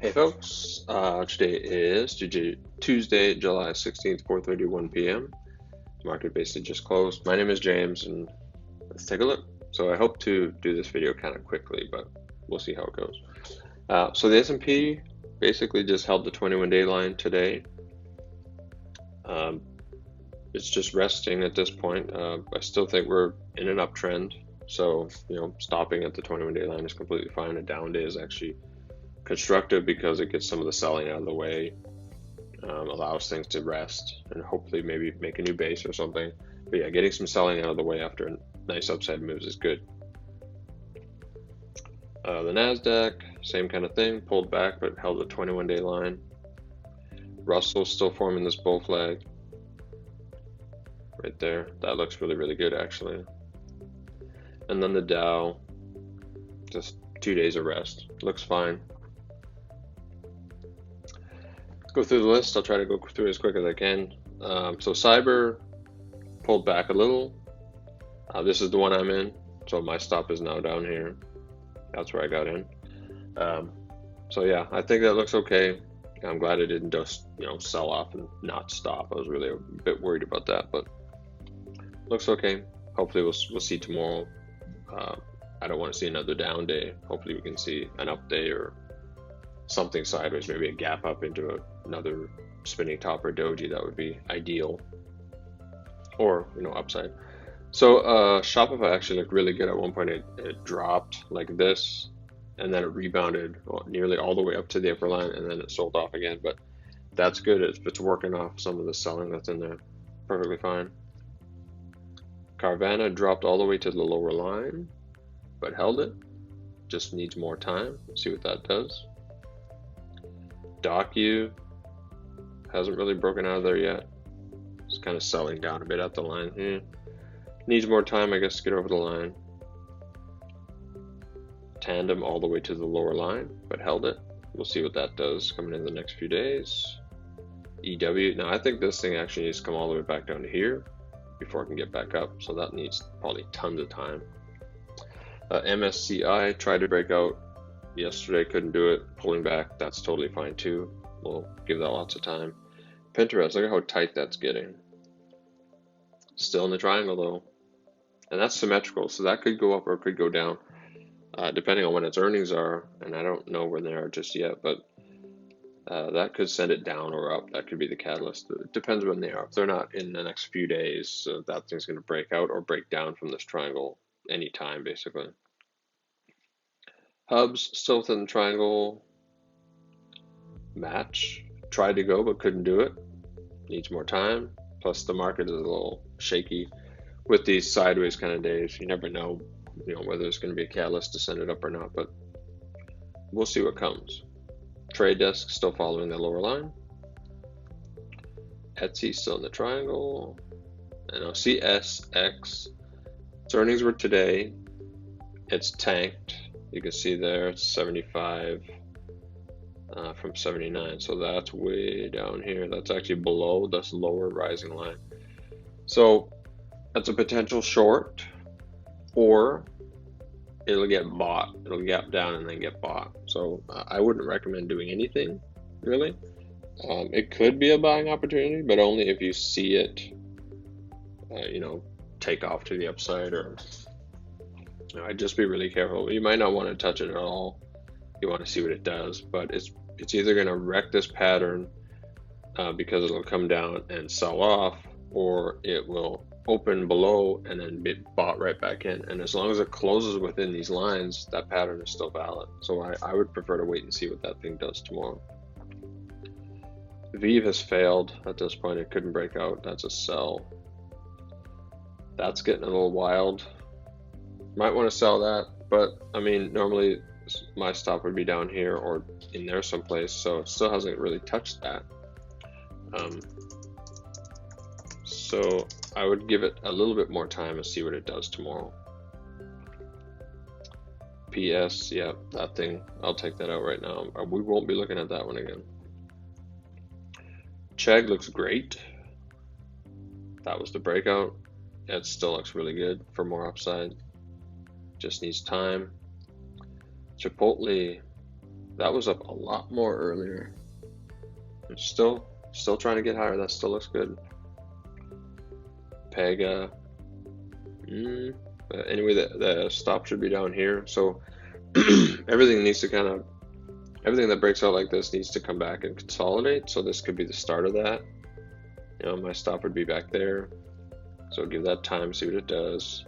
Hey folks, today is Tuesday, July 16th, 4:31 p.m. Market basically just closed. My name is James, and let's take a look. So I hope to do this video kind of quickly, but we'll see how it goes. So the S&P basically just held the 21-day line today. It's just resting at this point. I still think we're in an uptrend. So, stopping at the 21-day line is completely fine. A down day is actually constructive because it gets some of the selling out of the way, allows things to rest, and hopefully maybe make a new base or something. But yeah, getting some selling out of the way after nice upside moves is good. The NASDAQ, same kind of thing, pulled back but held the 21-day line. Russell's still forming this bull flag right there. That looks really, really good actually. And then the Dow, just 2 days of rest. Looks fine. Go through the list. I'll try to go through it as quick as I can. So CYBR pulled back a little. This is the one I'm in, so my stop is now down here. That's where I got in. So yeah, I think that looks okay. I'm glad it didn't just sell off and not stop. I was really a bit worried about that, but looks okay. Hopefully we'll see tomorrow. I don't want to see another down day. Hopefully we can see an up day or something sideways, maybe a gap up into another spinning top or doji. That would be ideal, or upside. So Shopify actually looked really good at one point. It dropped like this, and then it rebounded nearly all the way up to the upper line, and then it sold off again. But that's good. It's working off some of the selling that's in there. Perfectly fine. Carvana dropped all the way to the lower line, but held it. Just needs more time. See what that does. DOCU hasn't really broken out of there yet. It's kind of selling down a bit at the line. Needs more time, I guess, to get over the line. Tandem all the way to the lower line, but held it. We'll see what that does coming in the next few days. EW, now I think this thing actually needs to come all the way back down to here before it can get back up, so that needs probably tons of time. MSCI tried to break out yesterday, couldn't do it, pulling back. That's totally fine too. We'll give that lots of time. Pinterest, look at how tight that's getting. Still in the triangle though, and that's symmetrical, so that could go up or it could go down, depending on when its earnings are, and I don't know when they are just yet, but that could send it down or up. That could be the catalyst. It depends when they are. If they're not in the next few days, that thing's going to break out or break down from this triangle anytime, basically. HUBS still within the triangle. Match tried to go but couldn't do it. Needs more time. Plus the market is a little shaky with these sideways kind of days. You never know, whether it's going to be a catalyst to send it up or not, but we'll see what comes. Trade desk still following the lower line. Etsy still in the triangle. And now CSX. Its earnings were today. It's tanked. You can see there it's 75 from 79. So that's way down here. That's actually below this lower rising line. So that's a potential short, or it'll get bought. It'll gap down and then get bought. So I wouldn't recommend doing anything really. It could be a buying opportunity, but only if you see it, take off to the upside, or I'd just be really careful. You might not want to touch it at all. You want to see what it does, but it's either going to wreck this pattern because it'll come down and sell off, or it will open below and then be bought right back in. And as long as it closes within these lines, that pattern is still valid. So I would prefer to wait and see what that thing does tomorrow. Vive has failed at this point. It couldn't break out. That's a sell. That's getting a little wild. Might want to sell that, but I mean, normally my stop would be down here or in there someplace, so it still hasn't really touched that. So I would give it a little bit more time and see what it does tomorrow. PS, yeah, that thing, I'll take that out right now. We won't be looking at that one again. Chegg looks great. That was the breakout. It still looks really good for more upside. Just needs time. Chipotle, That was up a lot more earlier. It's still trying to get higher. That still looks good. Pega. Anyway, the stop should be down here. So everything needs to everything that breaks out like this needs to come back and consolidate. So this could be the start of that. You know, my stop would be back there. So give that time, see what it does.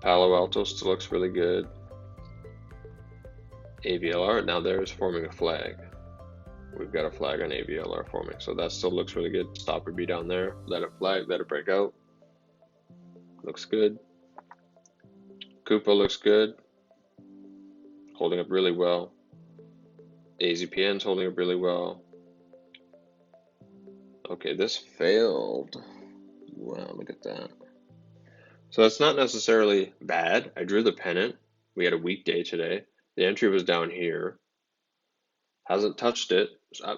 Palo Alto still looks really good. AVLR, now there's forming a flag. We've got a flag on AVLR forming, so that still looks really good. Stop would be down there. Let it flag, let it break out. Looks good. Coupa looks good. Holding up really well. AZPN's holding up really well. Okay, this failed. Wow, look at that. So that's not necessarily bad. I drew the pennant. We had a weak day today. The entry was down here. Hasn't touched it.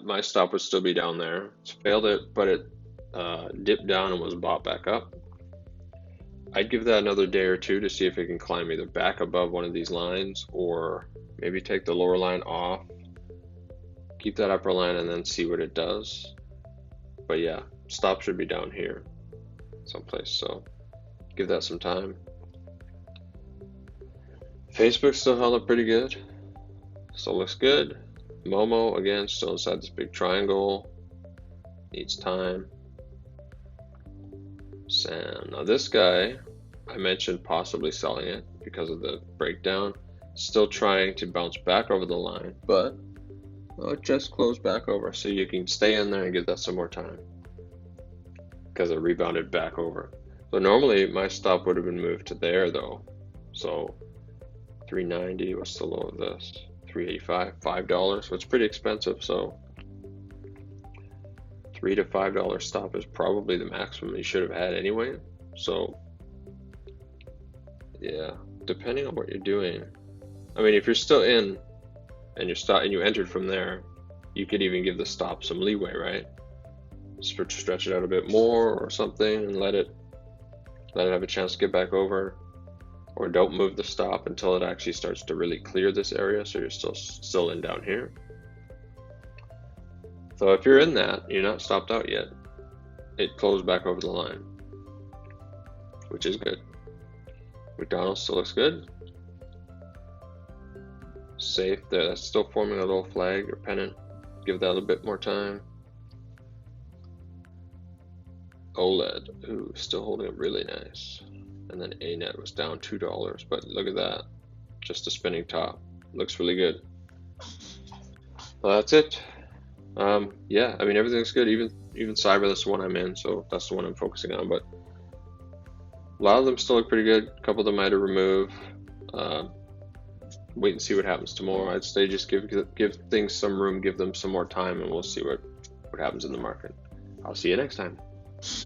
My stop would still be down there. It's failed it, but it dipped down and was bought back up. I'd give that another day or two to see if it can climb either back above one of these lines or maybe take the lower line off, keep that upper line, and then see what it does. But yeah, stop should be down here someplace, so give that some time. Facebook still held up pretty good. Still looks good. Momo, again, still inside this big triangle. Needs time. Sam. Now this guy, I mentioned possibly selling it because of the breakdown. Still trying to bounce back over the line, but it just closed back over. So you can stay in there and give that some more time because it rebounded back over. So normally my stop would have been moved to there though. So 390, what's the low of this? 385, $5, so it's pretty expensive. So $3 to $5 stop is probably the maximum you should have had anyway. So yeah, depending on what you're doing. I mean, if you're still in and you entered from there, you could even give the stop some leeway, right? Stretch it out a bit more or something and let it have a chance to get back over. Or don't move the stop until it actually starts to really clear this area, so you're still in down here. So if you're in that, you're not stopped out yet. It closed back over the line, which is good. McDonald's still looks good. Safe there, that's still forming a little flag or pennant. Give that a bit more time. OLED, ooh, still holding up really nice. And then ANET was down $2, but look at that, just a spinning top. Looks really good. Well, that's it. Yeah, I mean, everything's good. Even CYBR, that's the one I'm in, so that's the one I'm focusing on. But a lot of them still look pretty good. A couple of them I had to remove. Wait and see what happens tomorrow. I'd say just give things some room, give them some more time, and we'll see what happens in the market. I'll see you next time.